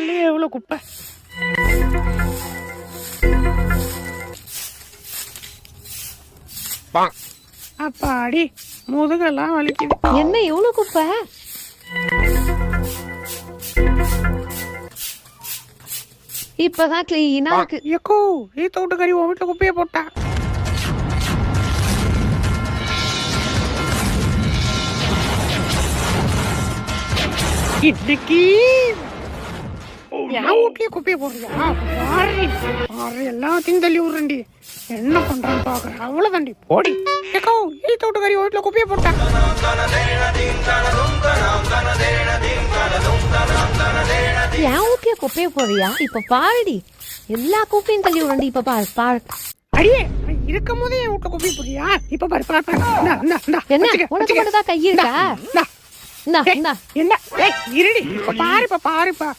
காலையே எவ்வளவு குப்பை. அப்பாடி முதுகெல்லாம் வலிக்குது. என்ன இவ்வளவு குப்பை? இப்பதான் கிளீனா இருக்கு. எக்கோ ஈத்த விட்டு கறி உன் வீட்டுல குப்பையை போட்டா. இன்னைக்கு என் வீட்லயே குப்பையை போடுறியா? பாரு எல்லாத்தையும் தள்ளி விடுறேன்டி. என்ன பண்றான்னு பாக்குறேன். அவ்வளவுதாண்டி போடி. எக்கோ ஈத்த விட்டு கறி உன் வீட்டுல குப்பையை போட்டா. என் ஊட்டிய குப்பைய போறியா? இப்ப பாருடி, எல்லா குப்பையும் தள்ளி விடுறேன். இப்ப பாரு பாரு. அடியே இருக்கும் போதே என் வீட்டுல குப்பையை போடுறியா? இப்ப பாரு பாரு பாரு. என்ன உனக்கு மட்டும் தான் கை இருக்கா? என்ன என்ன இருடி. இப்ப பாருப்பா பாருப்பா.